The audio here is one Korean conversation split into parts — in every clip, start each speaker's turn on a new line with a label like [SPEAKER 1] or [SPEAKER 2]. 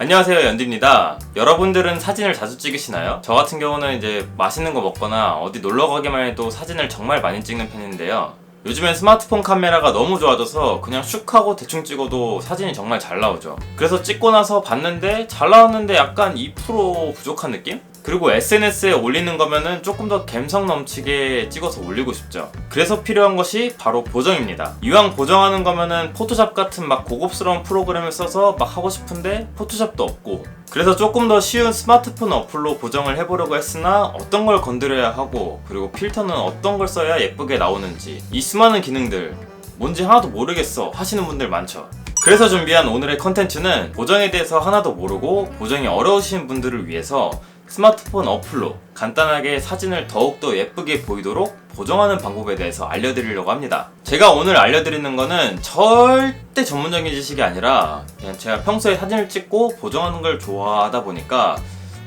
[SPEAKER 1] 안녕하세요, 연디입니다. 여러분들은 사진을 자주 찍으시나요? 저 같은 경우는 이제 맛있는 거 먹거나 어디 놀러 가기만 해도 사진을 정말 많이 찍는 편인데요. 요즘엔 스마트폰 카메라가 너무 좋아져서 그냥 슉 하고 대충 찍어도 사진이 정말 잘 나오죠. 그래서 찍고 나서 봤는데 잘 나왔는데 약간 2% 부족한 느낌? 그리고 SNS에 올리는 거면은 조금 더 감성 넘치게 찍어서 올리고 싶죠. 그래서 필요한 것이 바로 보정입니다. 이왕 보정하는 거면은 포토샵 같은 막 고급스러운 프로그램을 써서 막 하고 싶은데 포토샵도 없고, 그래서 조금 더 쉬운 스마트폰 어플로 보정을 해보려고 했으나 어떤 걸 건드려야 하고, 그리고 필터는 어떤 걸 써야 예쁘게 나오는지, 이 수많은 기능들 뭔지 하나도 모르겠어 하시는 분들 많죠. 그래서 준비한 오늘의 컨텐츠는 보정에 대해서 하나도 모르고 보정이 어려우신 분들을 위해서 스마트폰 어플로 간단하게 사진을 더욱더 예쁘게 보이도록 보정하는 방법에 대해서 알려드리려고 합니다. 제가 오늘 알려드리는 거는 절대 전문적인 지식이 아니라 그냥 제가 평소에 사진을 찍고 보정하는 걸 좋아하다 보니까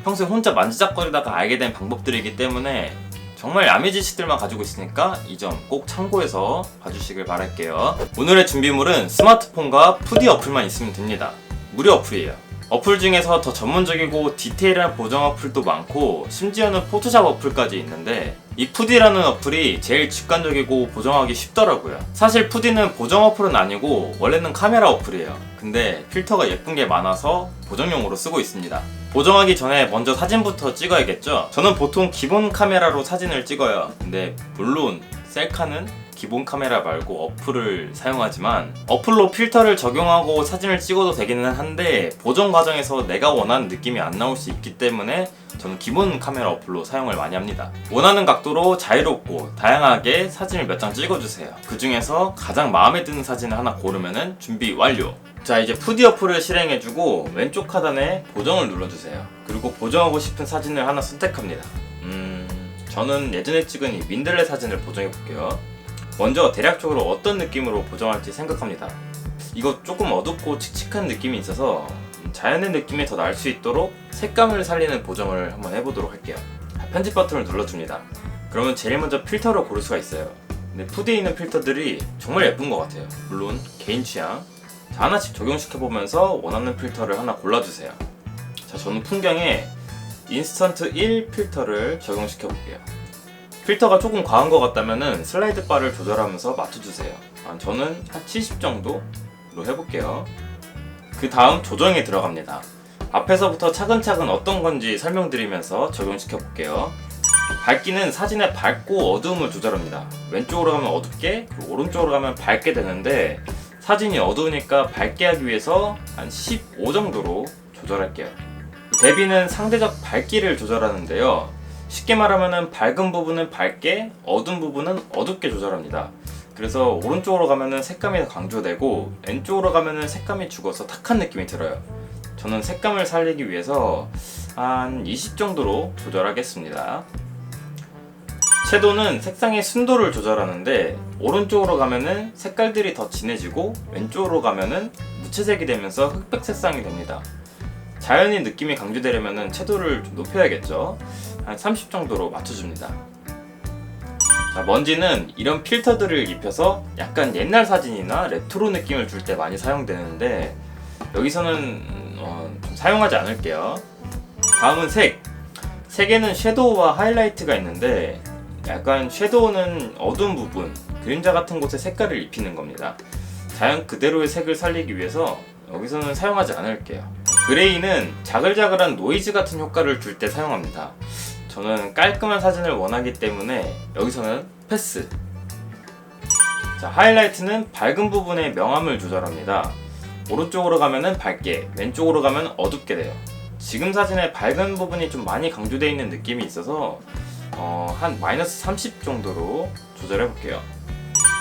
[SPEAKER 1] 평소에 혼자 만지작거리다가 알게 된 방법들이기 때문에 정말 야매 지식들만 가지고 있으니까 이 점 꼭 참고해서 봐주시길 바랄게요. 오늘의 준비물은 스마트폰과 푸디 어플만 있으면 됩니다. 무료 어플이에요. 어플 중에서 더 전문적이고 디테일한 보정 어플도 많고 심지어는 포토샵 어플까지 있는데 이 푸디라는 어플이 제일 직관적이고 보정하기 쉽더라고요. 사실 푸디는 보정 어플은 아니고 원래는 카메라 어플이에요. 근데 필터가 예쁜 게 많아서 보정용으로 쓰고 있습니다. 보정하기 전에 먼저 사진부터 찍어야겠죠? 저는 보통 기본 카메라로 사진을 찍어요. 근데 물론 셀카는 기본 카메라 말고 어플을 사용하지만 어플로 필터를 적용하고 사진을 찍어도 되기는 한데 보정 과정에서 내가 원하는 느낌이 안 나올 수 있기 때문에 저는 기본 카메라 어플로 사용을 많이 합니다. 원하는 각도로 자유롭고 다양하게 사진을 몇 장 찍어주세요. 그 중에서 가장 마음에 드는 사진을 하나 고르면은 준비 완료! 자, 이제 푸디 어플을 실행해주고 왼쪽 하단에 보정을 눌러주세요. 그리고 보정하고 싶은 사진을 하나 선택합니다. 저는 예전에 찍은 이 민들레 사진을 보정해볼게요. 먼저 대략적으로 어떤 느낌으로 보정할지 생각합니다. 이거 조금 어둡고 칙칙한 느낌이 있어서 자연의 느낌이 더 날 수 있도록 색감을 살리는 보정을 한번 해보도록 할게요. 편집 버튼을 눌러줍니다. 그러면 제일 먼저 필터를 고를 수가 있어요. 근데 푸디에 있는 필터들이 정말 예쁜 것 같아요. 물론 개인 취향. 자, 하나씩 적용시켜보면서 원하는 필터를 하나 골라주세요. 자, 저는 풍경에 인스턴트 1 필터를 적용시켜볼게요. 필터가 조금 과한 것 같다면 슬라이드 바를 조절하면서 맞춰주세요. 저는 한 70 정도로 해볼게요. 그 다음 조정에 들어갑니다. 앞에서부터 차근차근 어떤 건지 설명드리면서 적용시켜볼게요. 밝기는 사진의 밝고 어두움을 조절합니다. 왼쪽으로 가면 어둡게, 그리고 오른쪽으로 가면 밝게 되는데 사진이 어두우니까 밝게 하기 위해서 한 15 정도로 조절할게요. 대비는 상대적 밝기를 조절하는데요. 쉽게 말하면 밝은 부분은 밝게, 어두운 부분은 어둡게 조절합니다. 그래서 오른쪽으로 가면 색감이 더 강조되고 왼쪽으로 가면 색감이 죽어서 탁한 느낌이 들어요. 저는 색감을 살리기 위해서 한 20 정도로 조절하겠습니다. 섀도우는 색상의 순도를 조절하는데 오른쪽으로 가면 색깔들이 더 진해지고 왼쪽으로 가면 무채색이 되면서 흑백 색상이 됩니다. 자연의 느낌이 강조되려면 섀도우를 좀 높여야겠죠. 한 30 정도로 맞춰줍니다. 자, 먼지는 이런 필터들을 입혀서 약간 옛날 사진이나 레트로 느낌을 줄 때 많이 사용되는데 여기서는 좀 사용하지 않을게요. 다음은 색. 색에는 섀도우와 하이라이트가 있는데 약간 섀도우는 어두운 부분, 그림자 같은 곳에 색깔을 입히는 겁니다. 자연 그대로의 색을 살리기 위해서 여기서는 사용하지 않을게요. 그레이는 자글자글한 노이즈 같은 효과를 줄 때 사용합니다. 저는 깔끔한 사진을 원하기 때문에 여기서는 패스. 자, 하이라이트는 밝은 부분의 명암을 조절합니다. 오른쪽으로 가면은 밝게, 왼쪽으로 가면 어둡게 돼요. 지금 사진의 밝은 부분이 좀 많이 강조되어 있는 느낌이 있어서 한 마이너스 30 정도로 조절해 볼게요.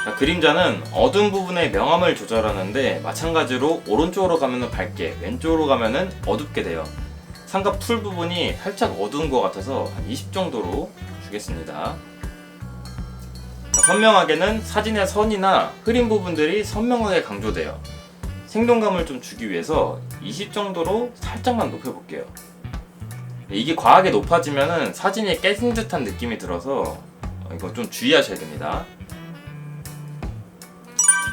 [SPEAKER 1] 자, 그림자는 어두운 부분의 명암을 조절하는데 마찬가지로 오른쪽으로 가면 밝게, 왼쪽으로 가면 어둡게 돼요. 삼각 풀 부분이 살짝 어두운 것 같아서 한 20 정도로 주겠습니다. 자, 선명하게는 사진의 선이나 흐린 부분들이 선명하게 강조돼요. 생동감을 좀 주기 위해서 20 정도로 살짝만 높여볼게요. 이게 과하게 높아지면 사진이 깨진 듯한 느낌이 들어서 이거 좀 주의하셔야 됩니다.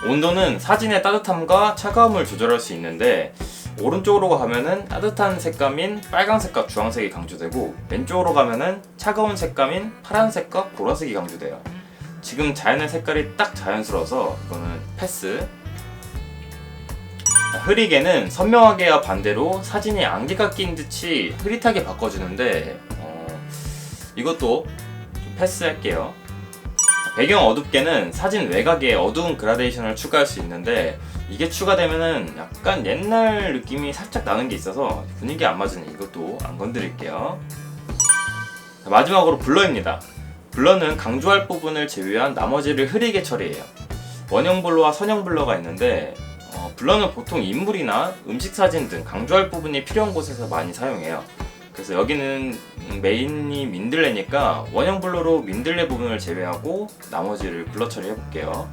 [SPEAKER 1] 온도는 사진의 따뜻함과 차가움을 조절할 수 있는데 오른쪽으로 가면은 따뜻한 색감인 빨강색과 주황색이 강조되고, 왼쪽으로 가면은 차가운 색감인 파란색과 보라색이 강조돼요. 지금 자연의 색깔이 딱 자연스러워서 이거는 패스. 흐리게는 선명하게와 반대로 사진이 안개가 낀 듯이 흐릿하게 바꿔주는데 이것도 좀 패스할게요. 배경 어둡게는 사진 외곽에 어두운 그라데이션을 추가할 수 있는데, 이게 추가되면은 약간 옛날 느낌이 살짝 나는 게 있어서 분위기 안 맞으니 이것도 안 건드릴게요. 마지막으로 블러입니다. 블러는 강조할 부분을 제외한 나머지를 흐리게 처리해요. 원형 블러와 선형 블러가 있는데, 블러는 보통 인물이나 음식 사진 등 강조할 부분이 필요한 곳에서 많이 사용해요. 그래서 여기는 메인이 민들레니까 원형 블러로 민들레 부분을 제외하고 나머지를 블러 처리해볼게요.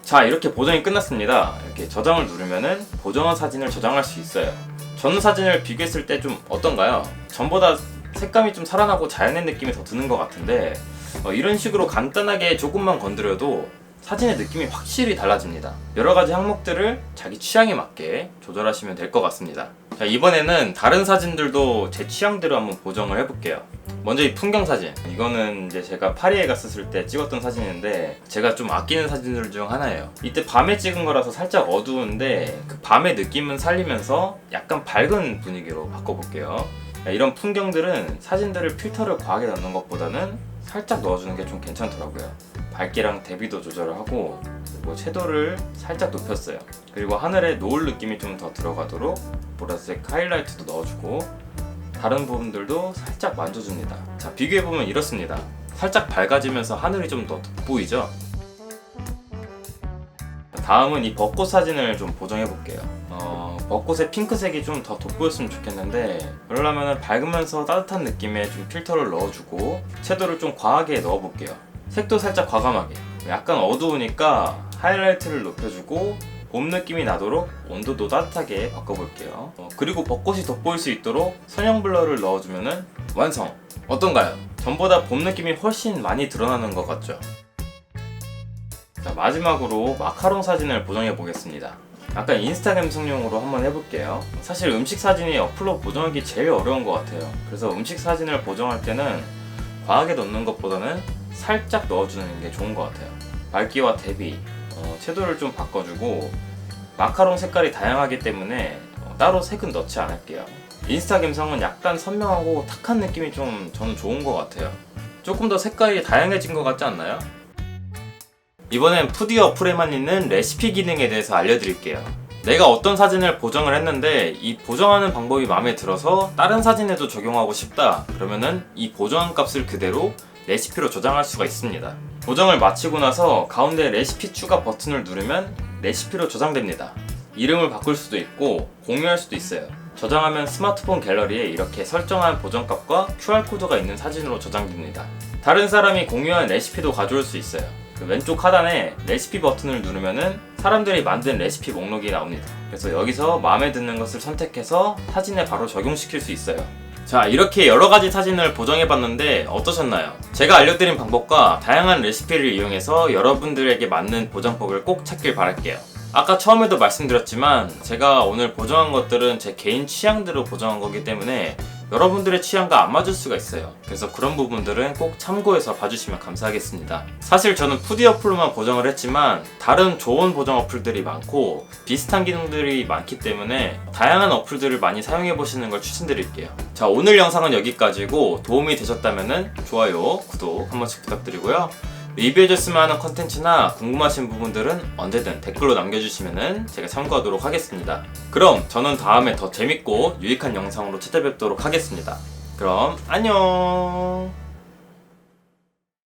[SPEAKER 1] 자, 이렇게 보정이 끝났습니다. 이렇게 저장을 누르면은 보정한 사진을 저장할 수 있어요. 전 사진을 비교했을 때 좀 어떤가요? 전보다 색감이 좀 살아나고 자연의 느낌이 더 드는 것 같은데, 이런 식으로 간단하게 조금만 건드려도 사진의 느낌이 확실히 달라집니다. 여러가지 항목들을 자기 취향에 맞게 조절하시면 될 것 같습니다. 자, 이번에는 다른 사진들도 제 취향대로 한번 보정을 해볼게요. 먼저 이 풍경 사진, 이거는 이제 제가 파리에 갔었을 때 찍었던 사진인데, 제가 좀 아끼는 사진들 중 하나예요. 이때 밤에 찍은 거라서 살짝 어두운데 그 밤의 느낌은 살리면서 약간 밝은 분위기로 바꿔볼게요. 이런 풍경들은 사진들을 필터를 과하게 넣는 것보다는 살짝 넣어주는 게 좀 괜찮더라고요. 밝기랑 대비도 조절을 하고, 그리고 채도를 살짝 높였어요. 그리고 하늘에 노을 느낌이 좀 더 들어가도록 보라색 하이라이트도 넣어주고, 다른 부분들도 살짝 만져줍니다. 자, 비교해보면 이렇습니다. 살짝 밝아지면서 하늘이 좀 더 돋보이죠? 다음은 이 벚꽃 사진을 좀 보정해볼게요. 벚꽃의 핑크색이 좀 더 돋보였으면 좋겠는데, 그러려면 밝으면서 따뜻한 느낌의 좀 필터를 넣어주고 채도를 좀 과하게 넣어볼게요. 색도 살짝 과감하게, 약간 어두우니까 하이라이트를 높여주고 봄 느낌이 나도록 온도도 따뜻하게 바꿔볼게요. 그리고 벚꽃이 돋보일 수 있도록 선형 블러를 넣어주면 완성! 어떤가요? 전보다 봄 느낌이 훨씬 많이 드러나는 것 같죠? 자, 마지막으로 마카롱 사진을 보정해 보겠습니다. 약간 인스타 감성용으로 한번 해볼게요. 사실 음식 사진이 어플로 보정하기 제일 어려운 것 같아요. 그래서 음식 사진을 보정할 때는 과하게 넣는 것보다는 살짝 넣어주는 게 좋은 것 같아요. 밝기와 대비, 채도를 좀 바꿔주고, 마카롱 색깔이 다양하기 때문에 따로 색은 넣지 않을게요. 인스타 감성은 약간 선명하고 탁한 느낌이 좀 저는 좋은 것 같아요. 조금 더 색깔이 다양해진 것 같지 않나요? 이번엔 푸디 어플에만 있는 레시피 기능에 대해서 알려드릴게요. 내가 어떤 사진을 보정을 했는데 이 보정하는 방법이 마음에 들어서 다른 사진에도 적용하고 싶다, 그러면은 이 보정한 값을 그대로 레시피로 저장할 수가 있습니다. 보정을 마치고 나서 가운데 레시피 추가 버튼을 누르면 레시피로 저장됩니다. 이름을 바꿀 수도 있고 공유할 수도 있어요. 저장하면 스마트폰 갤러리에 이렇게 설정한 보정값과 QR코드가 있는 사진으로 저장됩니다. 다른 사람이 공유한 레시피도 가져올 수 있어요. 그 왼쪽 하단에 레시피 버튼을 누르면은 사람들이 만든 레시피 목록이 나옵니다. 그래서 여기서 마음에 드는 것을 선택해서 사진에 바로 적용시킬 수 있어요. 자, 이렇게 여러가지 사진을 보정해봤는데 어떠셨나요? 제가 알려드린 방법과 다양한 레시피를 이용해서 여러분들에게 맞는 보정법을 꼭 찾길 바랄게요. 아까 처음에도 말씀드렸지만 제가 오늘 보정한 것들은 제 개인 취향대로 보정한 거기 때문에 여러분들의 취향과 안 맞을 수가 있어요. 그래서 그런 부분들은 꼭 참고해서 봐주시면 감사하겠습니다. 사실 저는 푸디 어플로만 보정을 했지만 다른 좋은 보정 어플들이 많고 비슷한 기능들이 많기 때문에 다양한 어플들을 많이 사용해 보시는 걸 추천드릴게요. 자, 오늘 영상은 여기까지고 도움이 되셨다면 좋아요, 구독 한 번씩 부탁드리고요. 리뷰해줬으면 하는 컨텐츠나 궁금하신 부분들은 언제든 댓글로 남겨주시면 제가 참고하도록 하겠습니다. 그럼 저는 다음에 더 재밌고 유익한 영상으로 찾아뵙도록 하겠습니다. 그럼 안녕.